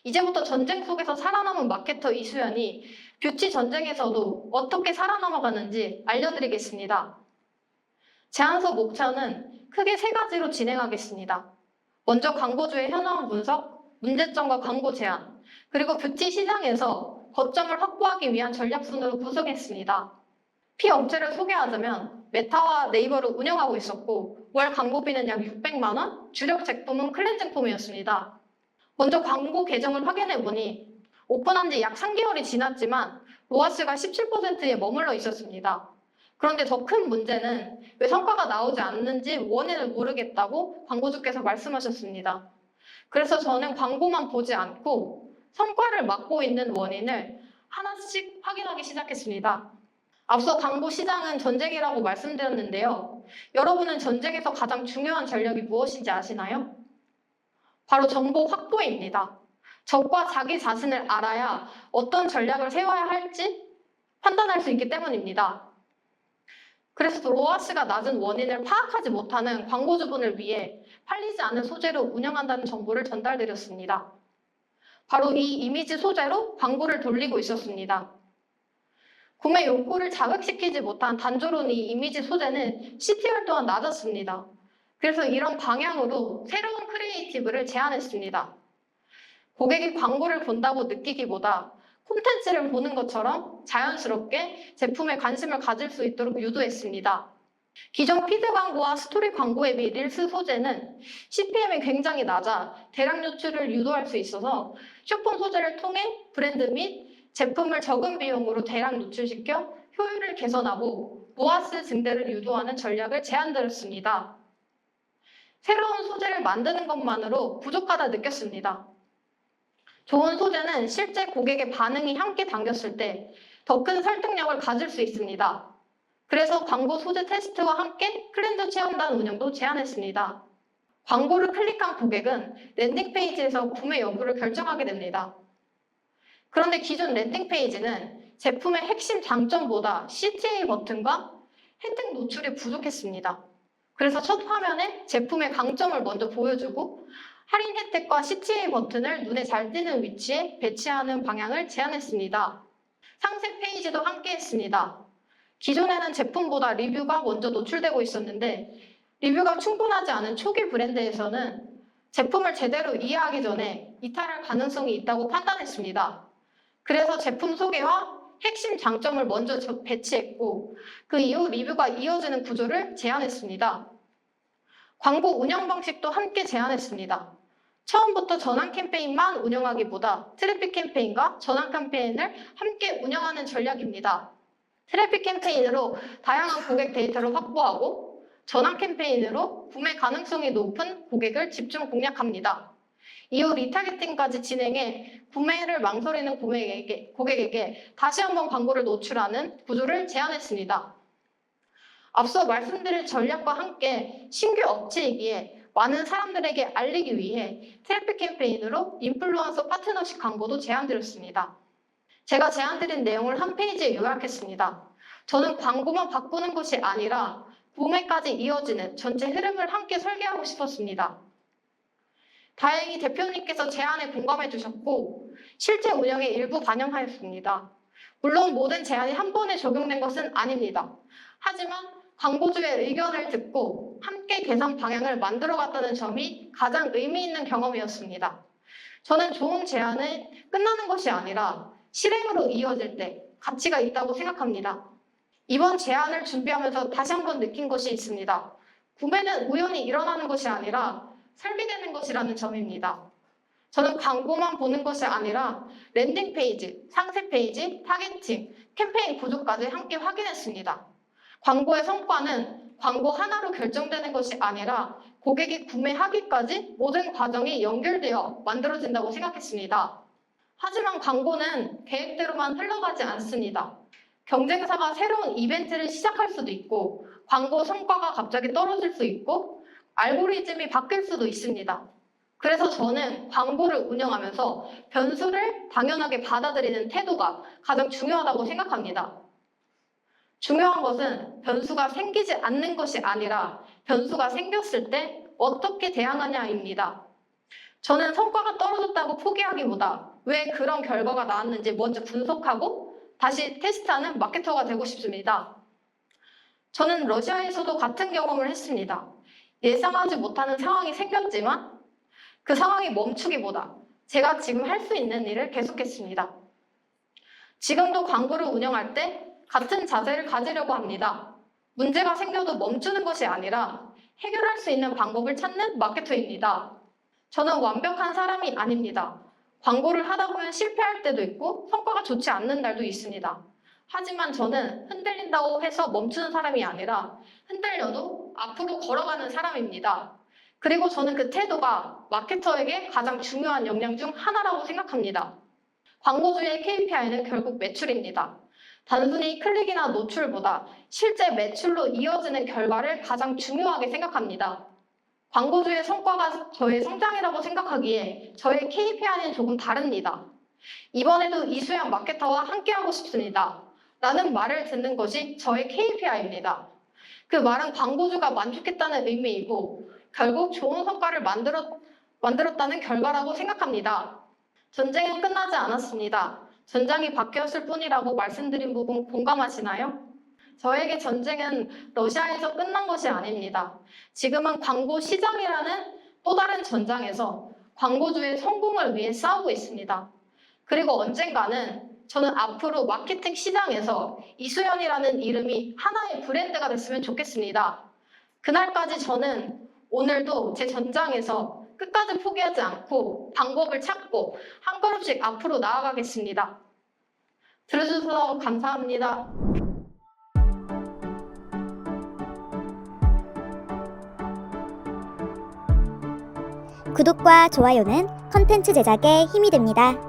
이제부터 전쟁 속에서 살아남은 마케터 이수연이 뷰티 전쟁에서도 어떻게 살아남아가는지 알려드리겠습니다. 제안서 목차는 크게 세 가지로 진행하겠습니다. 먼저 광고주의 현황 분석, 문제점과 광고 제안, 그리고 뷰티 시장에서 거점을 확보하기 위한 전략순으로 구성했습니다. 피업체를 소개하자면 메타와 네이버를 운영하고 있었고 월 광고비는 약 600만 원, 주력 제품은 클렌징폼이었습니다. 먼저 광고 계정을 확인해보니 오픈한 지 약 3개월이 지났지만 로아스가 17%에 머물러 있었습니다. 그런데 더 큰 문제는 왜 성과가 나오지 않는지 원인을 모르겠다고 광고주께서 말씀하셨습니다. 그래서 저는 광고만 보지 않고 성과를 막고 있는 원인을 하나씩 확인하기 시작했습니다. 앞서 광고 시장은 전쟁이라고 말씀드렸는데요. 여러분은 전쟁에서 가장 중요한 전략이 무엇인지 아시나요? 바로 정보 확보입니다. 적과 자기 자신을 알아야 어떤 전략을 세워야 할지 판단할 수 있기 때문입니다. 그래서 로아스가 낮은 원인을 파악하지 못하는 광고주분을 위해 팔리지 않는 소재로 운영한다는 정보를 전달드렸습니다. 바로 이 이미지 소재로 광고를 돌리고 있었습니다. 구매 욕구를 자극시키지 못한 단조로운 이 이미지 소재는 CTR 또한 낮았습니다. 그래서 이런 방향으로 새로운 크리에이티브를 제안했습니다. 고객이 광고를 본다고 느끼기보다 콘텐츠를 보는 것처럼 자연스럽게 제품에 관심을 가질 수 있도록 유도했습니다. 기존 피드 광고와 스토리 광고에 비해 릴스 소재는 CPM이 굉장히 낮아 대량 노출을 유도할 수 있어서 쇼폰 소재를 통해 브랜드 및 제품을 적은 비용으로 대량 노출시켜 효율을 개선하고 로아스 증대를 유도하는 전략을 제안드렸습니다. 새로운 소재를 만드는 것만으로 부족하다 느꼈습니다. 좋은 소재는 실제 고객의 반응이 함께 담겼을 때 더 큰 설득력을 가질 수 있습니다. 그래서 광고 소재 테스트와 함께 클렌저 체험단 운영도 제안했습니다. 광고를 클릭한 고객은 랜딩 페이지에서 구매 여부를 결정하게 됩니다. 그런데 기존 랜딩 페이지는 제품의 핵심 장점보다 CTA 버튼과 혜택 노출이 부족했습니다. 그래서 첫 화면에 제품의 강점을 먼저 보여주고 할인 혜택과 CTA 버튼을 눈에 잘 띄는 위치에 배치하는 방향을 제안했습니다. 상세 페이지도 함께 했습니다. 기존에는 제품보다 리뷰가 먼저 노출되고 있었는데 리뷰가 충분하지 않은 초기 브랜드에서는 제품을 제대로 이해하기 전에 이탈할 가능성이 있다고 판단했습니다. 그래서 제품 소개와 핵심 장점을 먼저 배치했고 그 이후 리뷰가 이어지는 구조를 제안했습니다. 광고 운영 방식도 함께 제안했습니다. 처음부터 전환 캠페인만 운영하기보다 트래픽 캠페인과 전환 캠페인을 함께 운영하는 전략입니다. 트래픽 캠페인으로 다양한 고객 데이터를 확보하고 전환 캠페인으로 구매 가능성이 높은 고객을 집중 공략합니다. 이후 리타겟팅까지 진행해 구매를 망설이는 고객에게 다시 한번 광고를 노출하는 구조를 제안했습니다. 앞서 말씀드린 전략과 함께 신규 업체이기에 많은 사람들에게 알리기 위해 트래픽 캠페인으로 인플루언서 파트너십 광고도 제안드렸습니다. 제가 제안드린 내용을 한 페이지에 요약했습니다. 저는 광고만 바꾸는 것이 아니라 구매까지 이어지는 전체 흐름을 함께 설계하고 싶었습니다. 다행히 대표님께서 제안에 공감해 주셨고 실제 운영에 일부 반영하였습니다. 물론 모든 제안이 한 번에 적용된 것은 아닙니다. 하지만 광고주의 의견을 듣고 함께 개선 방향을 만들어갔다는 점이 가장 의미 있는 경험이었습니다. 저는 좋은 제안은 끝나는 것이 아니라 실행으로 이어질 때 가치가 있다고 생각합니다. 이번 제안을 준비하면서 다시 한번 느낀 것이 있습니다. 구매는 우연히 일어나는 것이 아니라 설계되는 것이라는 점입니다. 저는 광고만 보는 것이 아니라 랜딩 페이지, 상세 페이지, 타겟팅, 캠페인 구조까지 함께 확인했습니다. 광고의 성과는 광고 하나로 결정되는 것이 아니라 고객이 구매하기까지 모든 과정이 연결되어 만들어진다고 생각했습니다. 하지만 광고는 계획대로만 흘러가지 않습니다. 경쟁사가 새로운 이벤트를 시작할 수도 있고 광고 성과가 갑자기 떨어질 수 있고 알고리즘이 바뀔 수도 있습니다. 그래서 저는 광고를 운영하면서 변수를 당연하게 받아들이는 태도가 가장 중요하다고 생각합니다. 중요한 것은 변수가 생기지 않는 것이 아니라 변수가 생겼을 때 어떻게 대응하냐입니다. 저는 성과가 떨어졌다고 포기하기보다 왜 그런 결과가 나왔는지 먼저 분석하고 다시 테스트하는 마케터가 되고 싶습니다. 저는 러시아에서도 같은 경험을 했습니다. 예상하지 못하는 상황이 생겼지만 그 상황이 멈추기보다 제가 지금 할 수 있는 일을 계속했습니다. 지금도 광고를 운영할 때 같은 자세를 가지려고 합니다. 문제가 생겨도 멈추는 것이 아니라 해결할 수 있는 방법을 찾는 마케터입니다. 저는 완벽한 사람이 아닙니다. 광고를 하다 보면 실패할 때도 있고 성과가 좋지 않는 날도 있습니다. 하지만 저는 흔들린다고 해서 멈추는 사람이 아니라 흔들려도 앞으로 걸어가는 사람입니다. 그리고 저는 그 태도가 마케터에게 가장 중요한 역량 중 하나라고 생각합니다. 광고주의 KPI는 결국 매출입니다. 단순히 클릭이나 노출보다 실제 매출로 이어지는 결과를 가장 중요하게 생각합니다. 광고주의 성과가 저의 성장이라고 생각하기에 저의 KPI는 조금 다릅니다. 이번에도 이수양 마케터와 함께하고 싶습니다. 라는 말을 듣는 것이 저의 KPI입니다. 그 말은 광고주가 만족했다는 의미이고 결국 좋은 성과를 만들었다는 결과라고 생각합니다. 전쟁은 끝나지 않았습니다. 전장이 바뀌었을 뿐이라고 말씀드린 부분 공감하시나요? 저에게 전쟁은 러시아에서 끝난 것이 아닙니다. 지금은 광고 시장이라는 또 다른 전장에서 광고주의 성공을 위해 싸우고 있습니다. 그리고 언젠가는 저는 앞으로 마케팅 시장에서 이수연이라는 이름이 하나의 브랜드가 됐으면 좋겠습니다. 그날까지 저는 오늘도 제 전장에서 끝까지 포기하지 않고 방법을 찾고 한 걸음씩 앞으로 나아가겠습니다. 들어주셔서 감사합니다. 구독과 좋아요는 컨텐츠 제작에 힘이 됩니다.